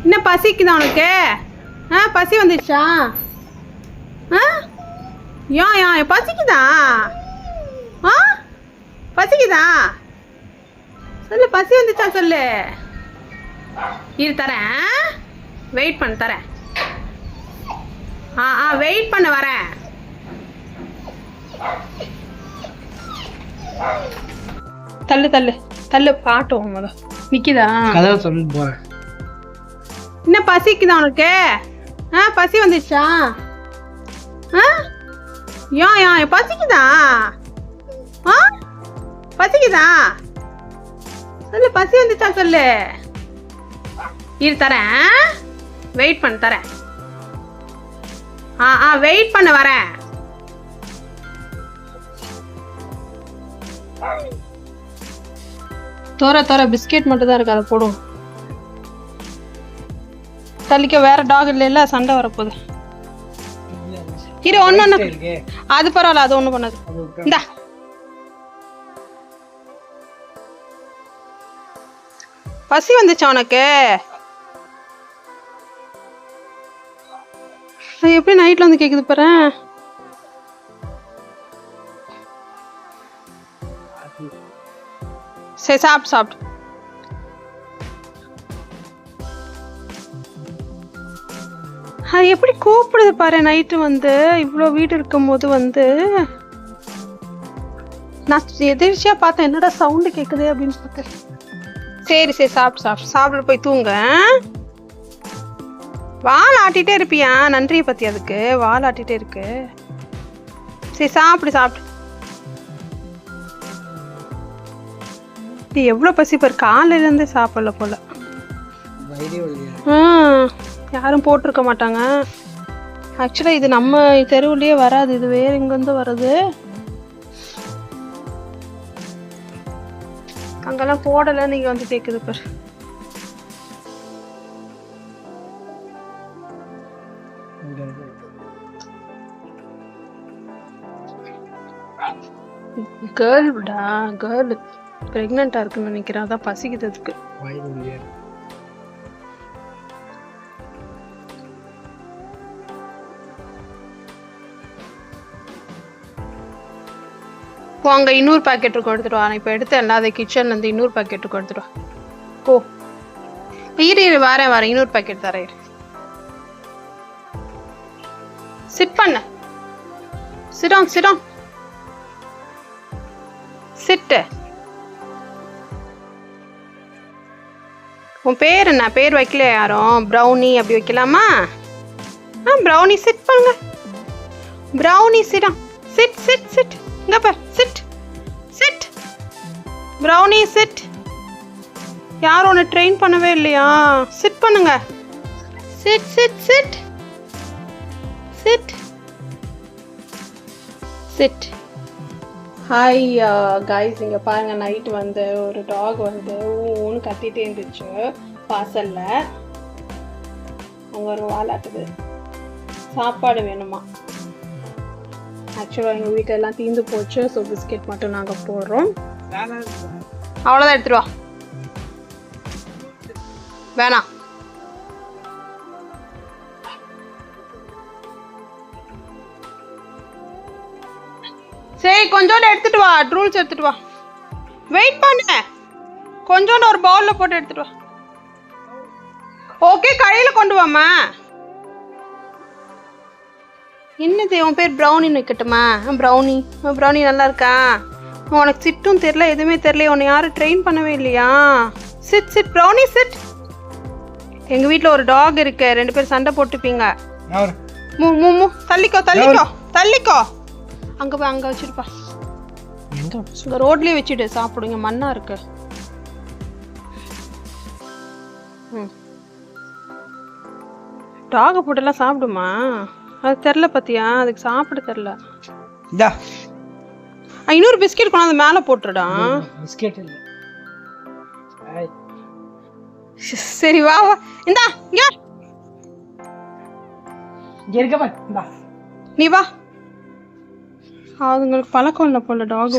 என்ன பசிக்குதா உனக்கு? பசி வந்துடுச்சா? ஏன் பசிக்குதா? பசிக்குதா? சொல்லு, பசி வந்துச்சா சொல்லு. இரு தரேன், வெயிட் பண்ண தரேன். வெயிட் பண்ண வரேன். தள்ளு தள்ளு தள்ளு, பாட்டும் நிக்குதா? கதை சொல்லி போறேன். என்ன பசிக்குதா உனக்கு? பசி வந்துச்சா? ஏன் பசிக்குதா? பசிக்குதா? சொல்லு, பசி வந்துச்சா சொல்லு. இரு தரேன், வெயிட் பண்ண தரேன். வெயிட் பண்ண வரேன். தோற பிஸ்கெட் மட்டும் தான் இருக்கு, அதை போடும். தள்ளிக்க, வேற டாக் இல்ல, சண்டை வரப்போகுது. இரு, ஒண்ணு அது பரவாயில்ல, அது ஒண்ணு பண்ணாது. இந்தா, பசி வந்துச்சா உனக்கு? எப்படி நைட்ல வந்து கேக்குது பாரு. சரி, சாப்பிட்டு. அது எப்படி கூப்பிடுது பாரு நைட்டு வந்து, இவ்வளோ வீடு இருக்கும் போது வந்து. நான் எதிர்ச்சியா பார்த்தேன், என்னடா சவுண்டு கேக்குது அப்படின்னு பார்த்தேன். சரி சாப்பிட்டு போய் தூங்க. வால் ஆட்டிகிட்டே இருப்பியா? நன்றியை பற்றி அதுக்கு வால் ஆட்டிகிட்டே இருக்கு. சரி, சாப்பிட்டு. எவ்வளோ பசி பாரு, காலையிலேருந்தே சாப்பிடல போல. யாரும் போட்டிருக்க மாட்டாங்க. ஆக்சுவலாக இது நம்ம தெருவுலேயே வராது, இது வேற எங்கேருந்து வருது. அங்கெல்லாம் போடலை, நீங்கள் வந்து கேட்குது பாரு. கேர்ள் பிரெக்னெண்டா இருக்குன்னு நினைக்கிறேன், அதான் பசிக்குது அதுக்கு. அங்க இன்னொரு பாக்கெட் இருக்கும், எடுத்துட்டு வா. இப்ப எடுத்து எல்லாத கிச்சன்ல இருந்து இன்னொரு பாக்கெட் இருக்கும், எடுத்துட்டு வா. போ, இரு வரேன், இன்னொரு பாக்கெட் தரேன். சிட் பண்ண, சிட். உன் பேர் என்ன? பேர் வைக்கல யாரும்? ப்ரௌனி அப்படி வைக்கலாமா? ப்ரௌனி சிட் பண்ணுங்க. Brownie sit. இங்க பார், சிட். Brownie chit. யாரும் உன்னை ட்ரெயின் பண்ணவே இல்லையா? சிட் பண்ணுங்க. சிட். ஹாய் கைஸ், இங்கே பாருங்க, நைட்டு வந்து ஒரு டாக் வந்து ஊன்னு கத்திட்டே இருந்துச்சு வாசல்ல. அங்கே ஒரு வாலாட்டுது, சாப்பாடு வேணுமா. ஆக்சுவலாக எங்கள் வீட்டெல்லாம் தீர்ந்து போச்சு, ஸோ பிஸ்கெட் மட்டும் நாங்கள் போடுறோம். அவ்வளோதான், எடுத்துட்டு வா. வேணாம், சரி கொஞ்சோண்டு எடுத்துட்டு வா. ட்ரூல்ஸ் எடுத்துட்டு வா. வெயிட் பண்ணு, கொஞ்சோண்டு ஒரு பவுல்ல போட்டு எடுத்துட்டு வா. ஓகே, கடையில் கொண்டு வாமா. என்னது உன் பேர்? ப்ரௌனின்னு வைக்கட்டுமா? ப்ரௌனி நல்லா இருக்கா? உனக்கு சிட்டும் தெரியல, எதுவுமே தெரியல. உன்னை யாரும் ட்ரெயின் பண்ணவே இல்லையா? Sit Brownie sit. எங்கள் வீட்டில் ஒரு டாக் இருக்கு, 2 பேர் சண்டை போட்டுப்பீங்க. தள்ளிக்கோ. அங்கே போய் அங்கே வச்சிருப்பா. இங்கே ரோட்லேயே வச்சுட்டு சாப்பிடுங்க, மண்ணா இருக்கு. டாகை போட்டெல்லாம் சாப்பிடுமா? அது தெரில பத்தியா, அதுக்கு சாப்பிட தெரில. இன்னொரு பிஸ்கெட் கொண்டாந்து மேலே போட்டுடா. சரி வா, இந்தா நீ வா. அதுங்களுக்கு பழக்கம் இல்லை போல டாக்.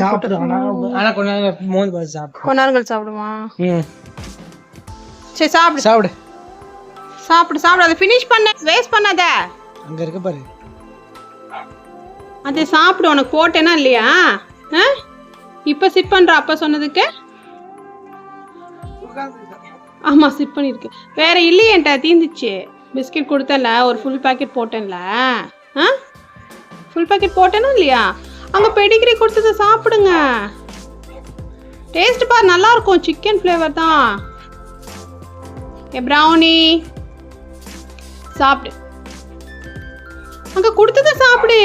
கொஞ்ச நேரங்கள் சாப்பிடுமா? சரி சாப்பிடு. சாப்பிடு சாப்பிடு, அதை ஃபினிஷ் பண்ண, வேஸ்ட் பண்ணாத. அங்க இருக்க பாரு, அதை சாப்பிடு. உனக்கு போட்டேனா இல்லையா? இப்போ சிட் பண்ற அப்பா சொன்னதுக்கு. ஆமா சிட் பண்ணிருக்கு. வேற இல்லையேன்ட்ட, தீந்துச்சு. பிஸ்கெட் கொடுத்தல, ஒரு ஃபுல் பேக்கெட் போட்டேன்ல. ஃபுல் பேக்கெட் போட்டேனா இல்லையா? அங்க பெடிகிரி கொடுத்ததை சாப்பிடுங்க. டேஸ்ட் பார், நல்லா இருக்கும். சிக்கன் ஃப்ளேவர் தான். ப்ரௌனி சாப்பிடு, அங்க கொடுத்ததை சாப்பிடு.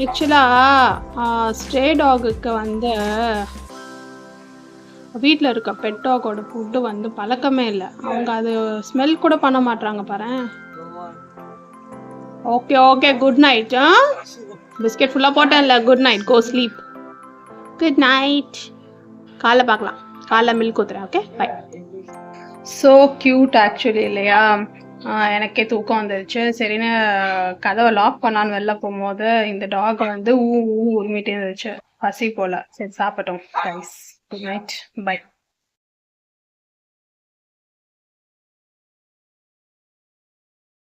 ஆக்சுவலா ஸ்ட்ரே டாகுக்கு வந்து வீட்டில் இருக்க பெட் டாகோட ஃபுட்டு வந்து பழக்கமே இல்லை. அவங்க அது ஸ்மெல் கூட பண்ண மாட்டாங்க பாரு. Okay okay, good night. Biscuit ஃபுல்லாக போட்டேன்ல, good night, go sleep. Good night. காலைல பார்க்கலாம், காலைல மில்க் ஊற்றுறேன். Okay bye. So cute actually இல்லையா? எனக்கே தூக்கம் வந்துருச்சு. சரின்னு கதவை லாக் பண்ணான்னு வெளில போகும்போது இந்த டாக் வந்து உருமிட்டே இருந்துச்சு. பசி போல். சரி சாப்பிட்டோம் கைஸ். Good night, by.